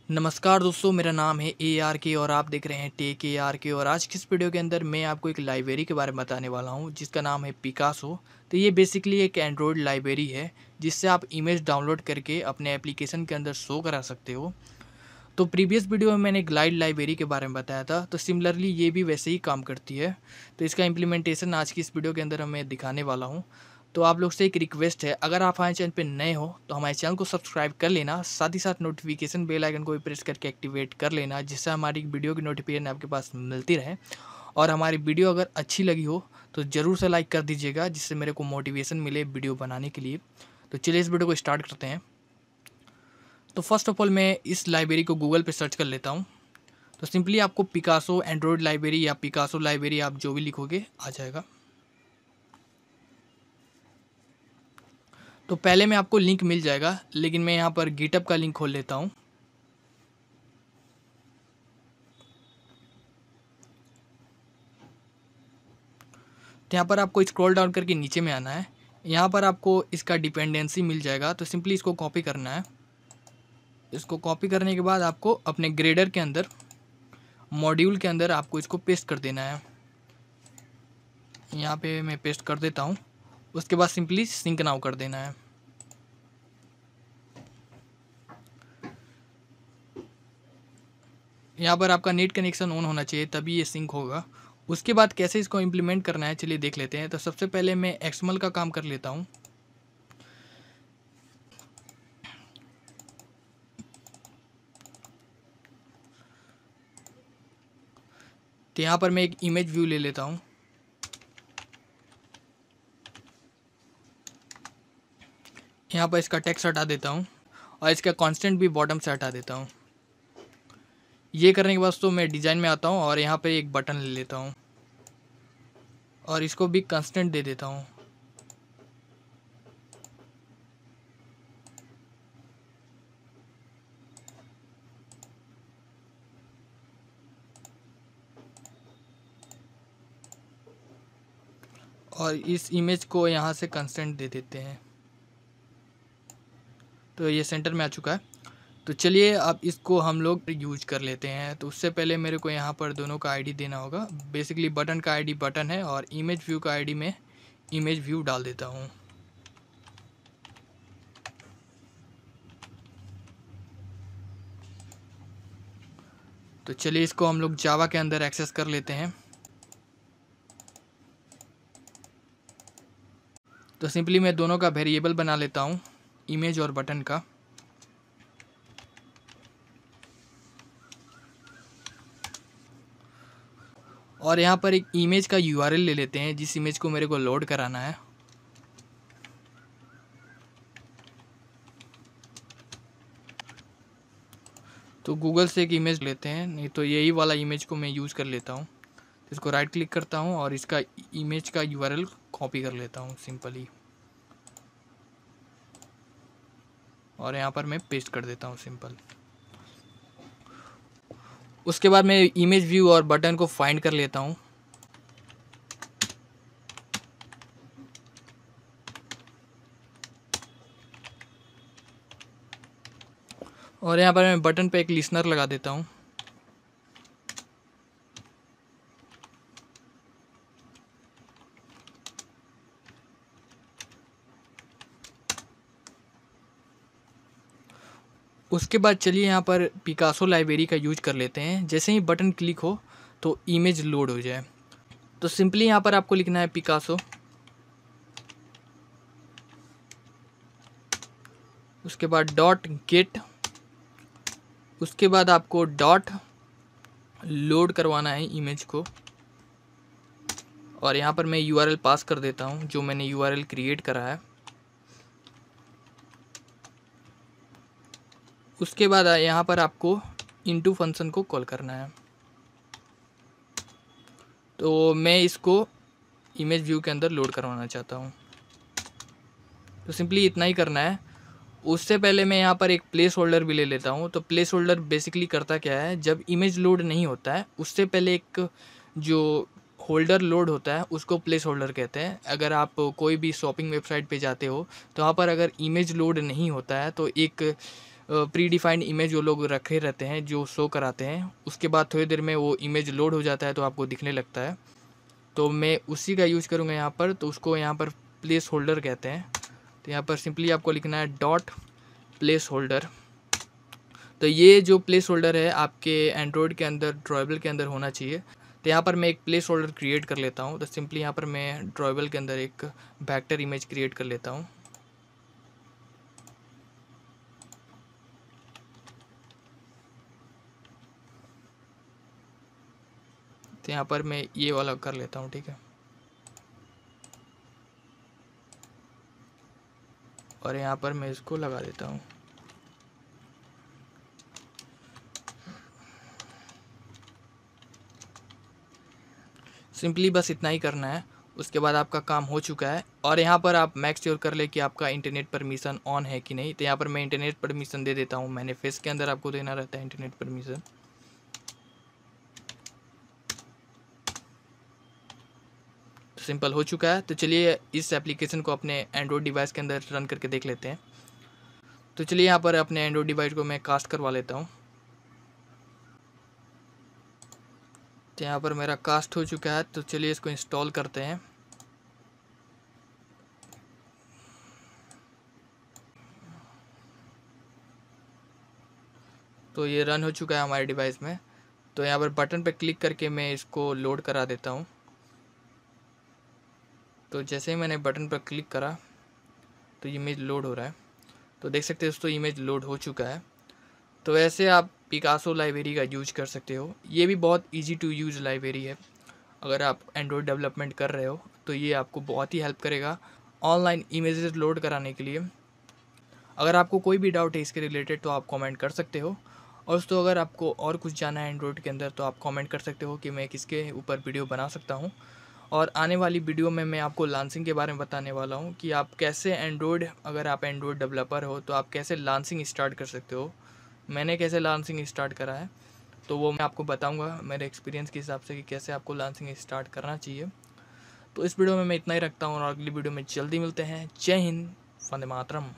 नमस्कार दोस्तों, मेरा नाम है ARK और आप देख रहे हैं टेक ARK। और आज की इस वीडियो के अंदर मैं आपको एक लाइब्रेरी के बारे में बताने वाला हूं जिसका नाम है पिकासो। तो ये बेसिकली एक एंड्रॉयड लाइब्रेरी है जिससे आप इमेज डाउनलोड करके अपने एप्लीकेशन के अंदर शो करा सकते हो। तो प्रीवियस वीडियो में मैंने ग्लाइड लाइब्रेरी के बारे में बताया था, तो सिमिलरली ये भी वैसे ही काम करती है। तो इसका इम्प्लीमेंटेशन आज की इस वीडियो के अंदर मैं दिखाने वाला हूँ। तो आप लोग से एक रिक्वेस्ट है, अगर आप हमारे चैनल पे नए हो तो हमारे चैनल को सब्सक्राइब कर लेना, साथ ही साथ नोटिफिकेशन बेल आइकन को भी प्रेस करके एक्टिवेट कर लेना, जिससे हमारी वीडियो की नोटिफिकेशन आपके पास मिलती रहे। और हमारी वीडियो अगर अच्छी लगी हो तो ज़रूर से लाइक कर दीजिएगा, जिससे मेरे को मोटिवेशन मिले वीडियो बनाने के लिए। तो चलिए इस वीडियो को स्टार्ट करते हैं। तो फर्स्ट ऑफ ऑल मैं इस लाइब्रेरी को गूगल पे सर्च कर लेता हूँ। तो सिंपली आपको पिकासो एंड्रॉयड लाइब्रेरी या पिकासो लाइब्रेरी आप जो भी लिखोगे आ जाएगा। तो पहले में आपको लिंक मिल जाएगा, लेकिन मैं यहाँ पर गिटअप का लिंक खोल लेता हूँ। तो यहाँ पर आपको स्क्रॉल डाउन करके नीचे में आना है। यहाँ पर आपको इसका डिपेंडेंसी मिल जाएगा, तो सिंपली इसको कॉपी करना है। इसको कॉपी करने के बाद आपको अपने ग्रेडर के अंदर, मॉड्यूल के अंदर आपको इसको पेस्ट कर देना है। यहाँ पे मैं पेस्ट कर देता हूँ। उसके बाद सिंपली सिंक नाउ कर देना है। यहाँ पर आपका नेट कनेक्शन ऑन होना चाहिए, तभी ये सिंक होगा। उसके बाद कैसे इसको इम्प्लीमेंट करना है चलिए देख लेते हैं। तो सबसे पहले मैं XML का काम कर लेता हूँ। तो यहाँ पर मैं एक इमेज व्यू ले लेता हूँ। यहाँ पर इसका टेक्स्ट हटा देता हूँ और इसका कांस्टेंट भी बॉटम से हटा देता हूँ। ये करने के बाद तो मैं डिज़ाइन में आता हूँ और यहाँ पे एक बटन ले लेता हूँ और इसको भी कांस्टेंट दे देता हूँ। और इस इमेज को यहाँ से कांस्टेंट दे देते हैं। तो ये सेंटर में आ चुका है। तो चलिए अब इसको हम लोग यूज कर लेते हैं। तो उससे पहले मेरे को यहाँ पर दोनों का आईडी देना होगा। बेसिकली बटन का आईडी बटन है और इमेज व्यू का आईडी में इमेज व्यू डाल देता हूँ। तो चलिए इसको हम लोग जावा के अंदर एक्सेस कर लेते हैं। तो सिंपली मैं दोनों का वेरिएबल बना लेता हूँ, इमेज और बटन का। और यहाँ पर एक इमेज का URL ले लेते हैं, जिस इमेज को मेरे को लोड कराना है। तो गूगल से एक इमेज लेते हैं, नहीं तो यही वाला इमेज को मैं यूज़ कर लेता हूँ। इसको राइट क्लिक करता हूँ और इसका इमेज का URL कॉपी कर लेता हूँ सिंपली, और यहाँ पर मैं पेस्ट कर देता हूँ सिंपल। उसके बाद मैं इमेज व्यू और बटन को फाइंड कर लेता हूँ। और यहाँ पर मैं बटन पे एक लिसनर लगा देता हूँ। उसके बाद चलिए यहाँ पर पिकासो लाइब्रेरी का यूज कर लेते हैं। जैसे ही बटन क्लिक हो तो इमेज लोड हो जाए। तो सिंपली यहाँ पर आपको लिखना है पिकासो, उसके बाद डॉट गेट, उसके बाद आपको डॉट लोड करवाना है इमेज को। और यहाँ पर मैं URL पास कर देता हूँ, जो मैंने URL क्रिएट करा है। उसके बाद यहाँ पर आपको इनटू फंक्शन को कॉल करना है। तो मैं इसको इमेज व्यू के अंदर लोड करवाना चाहता हूँ। तो सिंपली इतना ही करना है। उससे पहले मैं यहाँ पर एक प्लेस होल्डर भी ले लेता हूँ। तो प्लेस होल्डर बेसिकली करता क्या है, जब इमेज लोड नहीं होता है उससे पहले एक जो होल्डर लोड होता है उसको प्लेस होल्डर कहते हैं। अगर आप कोई भी शॉपिंग वेबसाइट पे जाते हो तो वहाँ पर अगर इमेज लोड नहीं होता है तो एक प्री डिफाइंड इमेज वो लोग रखे रहते हैं जो शो कराते हैं, उसके बाद थोड़ी देर में वो इमेज लोड हो जाता है तो आपको दिखने लगता है। तो मैं उसी का यूज़ करूँगा यहाँ पर, तो उसको यहाँ पर प्लेस होल्डर कहते हैं। तो यहाँ पर सिंपली आपको लिखना है डॉट प्लेस होल्डर। तो ये जो प्लेस होल्डर है आपके एंड्रॉयड के अंदर ड्रॉएबल के अंदर होना चाहिए। तो यहाँ पर मैं एक प्लेस होल्डर क्रिएट कर लेता हूँ। तो सिंपली यहाँ पर मैं ड्रॉएबल के अंदर एक वेक्टर इमेज क्रिएट कर लेता हूँ। तो यहाँ पर मैं ये वाला कर लेता हूँ, ठीक है। और यहाँ पर मैं इसको लगा देता हूँ। सिंपली बस इतना ही करना है, उसके बाद आपका काम हो चुका है। और यहाँ पर आप मेक श्योर कर ले कि आपका इंटरनेट परमिशन ऑन है कि नहीं। तो यहाँ पर मैं इंटरनेट परमिशन दे देता हूँ। मैनिफेस्ट के अंदर आपको देना रहता है इंटरनेट परमिशन। तो सिंपल हो चुका है। तो चलिए इस एप्लीकेशन को अपने एंड्रॉयड डिवाइस के अंदर रन करके देख लेते हैं। तो चलिए यहाँ पर अपने एंड्रॉयड डिवाइस को मैं कास्ट करवा लेता हूँ। तो यहाँ पर मेरा कास्ट हो चुका है। तो चलिए इसको इंस्टॉल करते हैं। तो ये रन हो चुका है हमारे डिवाइस में। तो यहाँ पर बटन पर क्लिक करके मैं इसको लोड करा देता हूँ। तो जैसे ही मैंने बटन पर क्लिक करा तो इमेज लोड हो रहा है। तो देख सकते हो दोस्तों इमेज लोड हो चुका है। तो ऐसे आप पिकासो लाइब्रेरी का यूज कर सकते हो। ये भी बहुत इजी टू यूज़ लाइब्रेरी है। अगर आप एंड्रॉयड डेवलपमेंट कर रहे हो तो ये आपको बहुत ही हेल्प करेगा ऑनलाइन इमेजेस लोड कराने के लिए। अगर आपको कोई भी डाउट है इसके रिलेटेड तो आप कमेंट कर सकते हो। और दोस्तों अगर आपको और कुछ जाना है एंड्रॉयड के अंदर तो आप कमेंट कर सकते हो कि मैं किसके ऊपर वीडियो बना सकता हूँ। और आने वाली वीडियो में मैं आपको लॉन्चिंग के बारे में बताने वाला हूँ कि आप कैसे एंड्रॉयड, अगर आप एंड्रॉयड डेवलपर हो तो आप कैसे लॉन्चिंग स्टार्ट कर सकते हो। मैंने कैसे लॉन्चिंग स्टार्ट करा है तो वो मैं आपको बताऊंगा मेरे एक्सपीरियंस के हिसाब से कि कैसे आपको लॉन्चिंग स्टार्ट करना चाहिए। तो इस वीडियो में मैं इतना ही रखता हूँ और अगली वीडियो में जल्दी मिलते हैं। जय हिंद, वंदे मातरम।